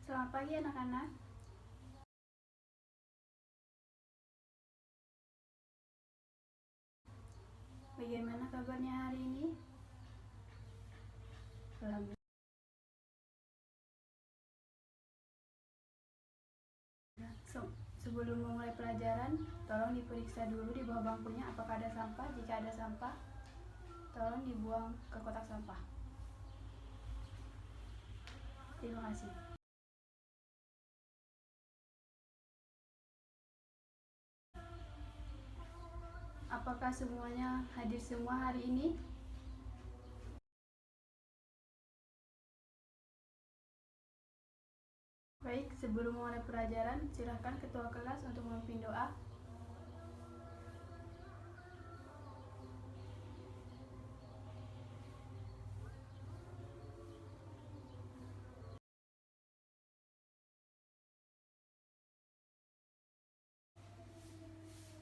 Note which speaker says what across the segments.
Speaker 1: Selamat pagi anak-anak. Bagaimana kabarnya hari ini? Alhamdulillah. Sebelum memulai pelajaran, tolong diperiksa dulu di bawah bangkunya apakah ada sampah. Jika ada sampah, tolong dibuang ke kotak sampah. Terima kasih. Apakah semuanya hadir semua hari ini? Baik, sebelum memulai pelajaran, silakan ketua kelas untuk memimpin doa.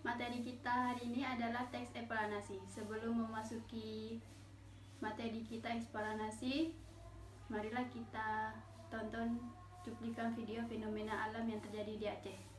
Speaker 1: Materi kita hari ini adalah teks eksplanasi. Sebelum memasuki materi kita eksplanasi, marilah kita tonton cuplikan video fenomena alam yang terjadi di Aceh.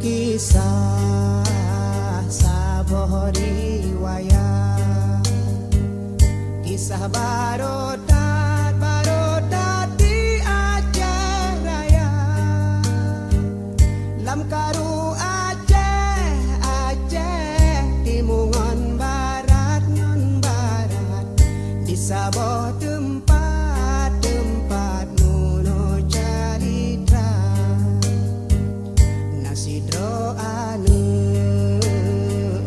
Speaker 2: Kisah saboh riwayat, kisah barodat di Aceh Raya. Lam karu Aceh timungon barat non barat, di saboh tempat nuno calitra. Nasi doane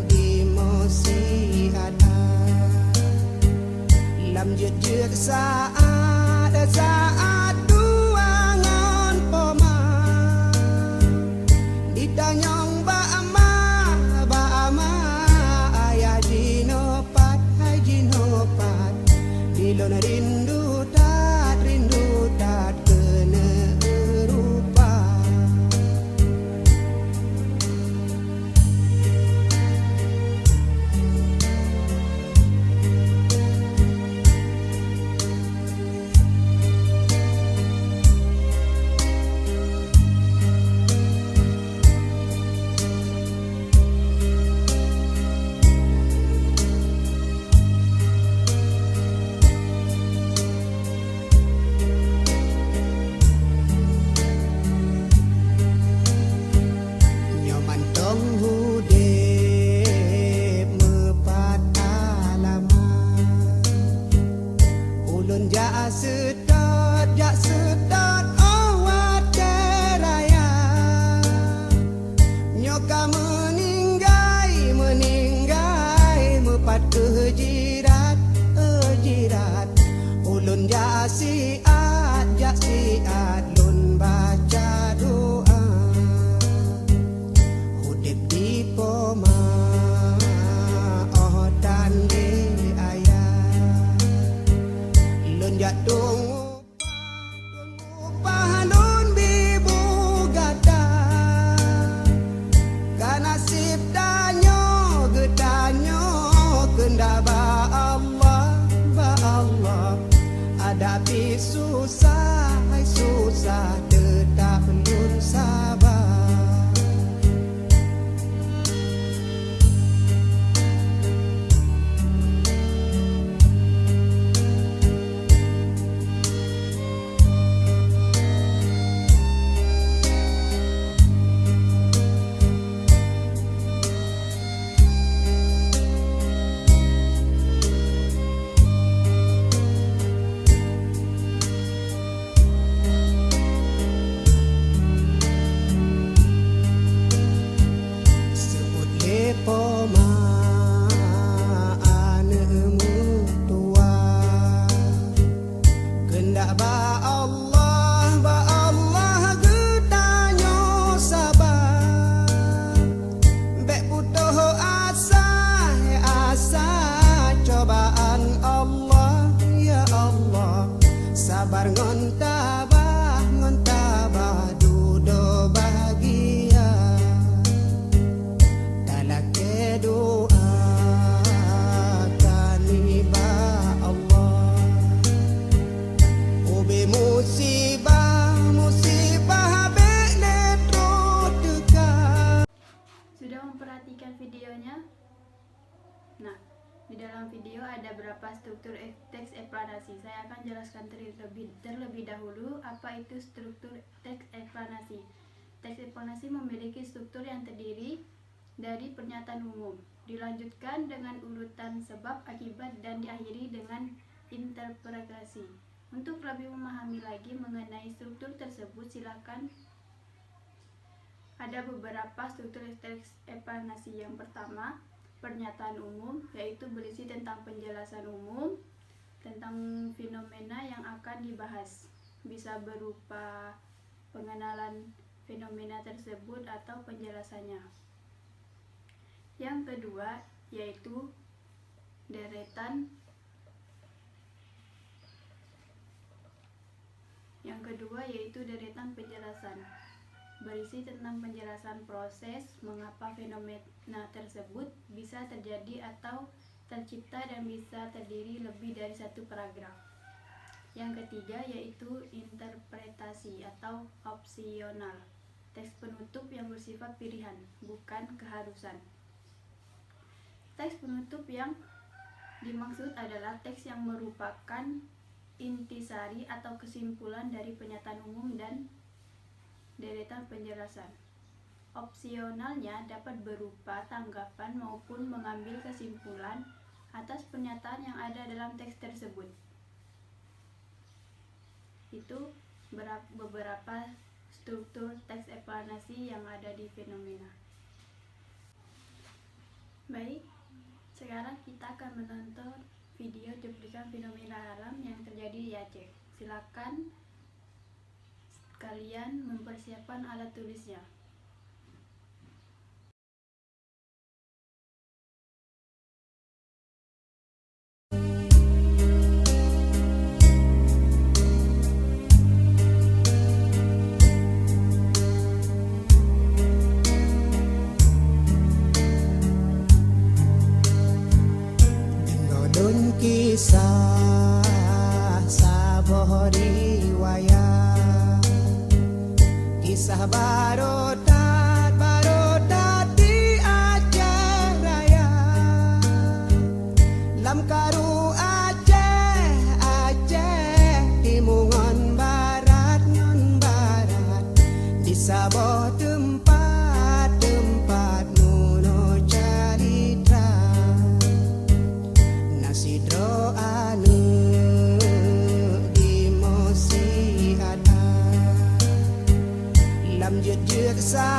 Speaker 2: di mosi ada, lam jejak saat tuangan poma, ditanyong ba'ama ayah jinopat dilon rindu tat kena erupa. Sedot awat keraya, nyoka meninggai mepat kejirat ulun jasiat lun baca doa, hudip di poma dan di ayah, lun jatuh pahanun bibu gada, kanasib danyo gedanyo kenda ba Allah, hadapi susah tetap lun sabar.
Speaker 1: Di dalam video ada beberapa struktur teks eksplanasi. Saya akan jelaskan terlebih dahulu apa itu struktur teks eksplanasi. Teks eksplanasi memiliki struktur yang terdiri dari pernyataan umum, dilanjutkan dengan urutan sebab akibat, dan diakhiri dengan interpretasi. Untuk lebih memahami lagi mengenai struktur tersebut, silakan ada beberapa struktur teks eksplanasi. Yang pertama, pernyataan umum, yaitu berisi tentang penjelasan umum tentang fenomena yang akan dibahas. Bisa berupa pengenalan fenomena tersebut atau penjelasannya. Yang kedua, yaitu deretan. Deretan penjelasan, berisi tentang penjelasan proses mengapa fenomena tersebut bisa terjadi atau tercipta dan bisa terdiri lebih dari satu paragraf. Yang ketiga, yaitu interpretasi atau opsional, teks penutup yang bersifat pilihan, bukan keharusan. Teks penutup yang dimaksud adalah teks yang merupakan intisari atau kesimpulan dari pernyataan umum dan deretan penjelasan. Opsionalnya dapat berupa tanggapan maupun mengambil kesimpulan atas pernyataan yang ada dalam teks tersebut. Itu beberapa struktur teks eksplanasi yang ada di fenomena. Baik, sekarang kita akan menonton video cuplikan fenomena alam yang terjadi di Aceh. Silakan kalian mempersiapkan alat tulisnya.
Speaker 2: Dinodon kisah saboh riwayat, kisah barodat di Aceh Raya. Lam karu Aceh timungan barat ngon barat, di saboh tempat nuno carita. Nasidro anu di mosi ada, lam jejak sa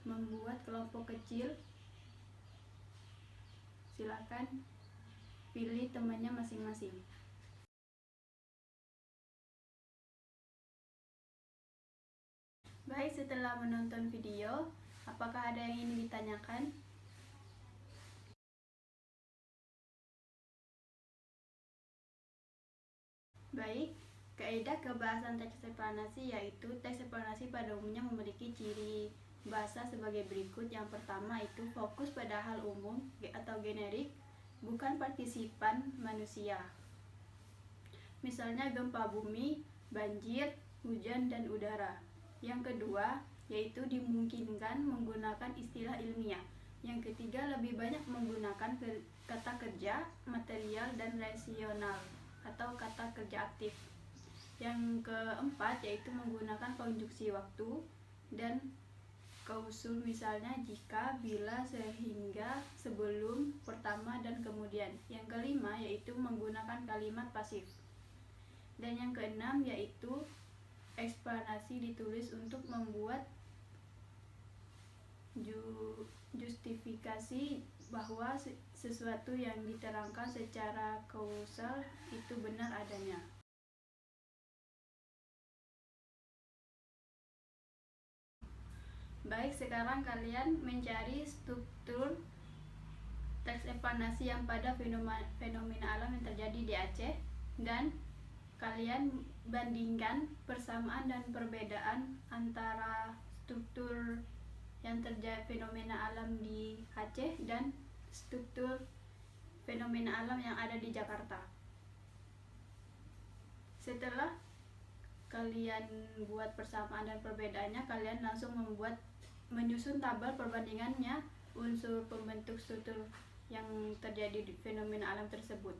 Speaker 1: membuat kelompok kecil, silakan pilih temannya masing-masing. Baik, setelah menonton video, apakah ada yang ingin ditanyakan? Baik, kaidah kebahasan teks eksplanasi yaitu teks eksplanasi pada umumnya memiliki ciri bahasa sebagai berikut. Yang pertama itu fokus pada hal umum atau generik, bukan partisipan manusia. Misalnya gempa bumi, banjir, hujan, dan udara. Yang kedua yaitu dimungkinkan menggunakan istilah ilmiah. Yang ketiga lebih banyak menggunakan kata kerja, material, dan rasional atau kata kerja aktif. Yang keempat yaitu menggunakan konjungsi waktu dan kausul, misalnya jika, bila, sehingga, sebelum, pertama, dan kemudian. Yang kelima yaitu menggunakan kalimat pasif. Dan yang keenam yaitu eksplanasi ditulis untuk membuat justifikasi bahwa sesuatu yang diterangkan secara kausal itu benar adanya. Baik, sekarang kalian mencari struktur teks eksplanasi yang pada fenomena alam yang terjadi di Aceh, dan kalian bandingkan persamaan dan perbedaan antara struktur yang terjadi fenomena alam di Aceh dan struktur fenomena alam yang ada di Jakarta. Setelah kalian buat persamaan dan perbedaannya, kalian langsung menyusun tabel perbandingannya unsur pembentuk struktur yang terjadi di fenomena alam tersebut.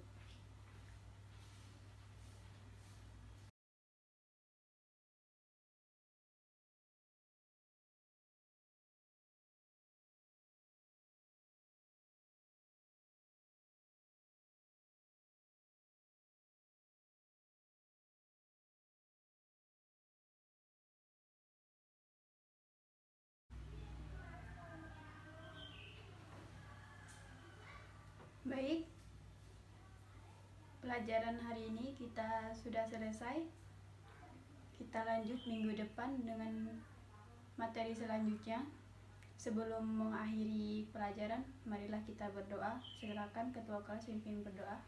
Speaker 1: Baik, pelajaran hari ini kita sudah selesai. Kita lanjut minggu depan dengan materi selanjutnya. Sebelum mengakhiri pelajaran, marilah kita berdoa. Silakan ketua kelas pimpin berdoa.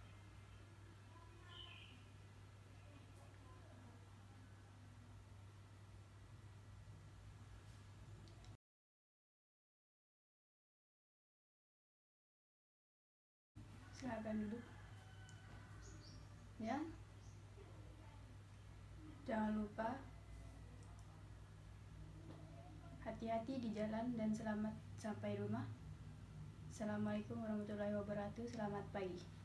Speaker 1: Silakan duduk. Ya. Jangan lupa hati-hati di jalan dan selamat sampai rumah. Assalamualaikum warahmatullahi wabarakatuh. Selamat pagi.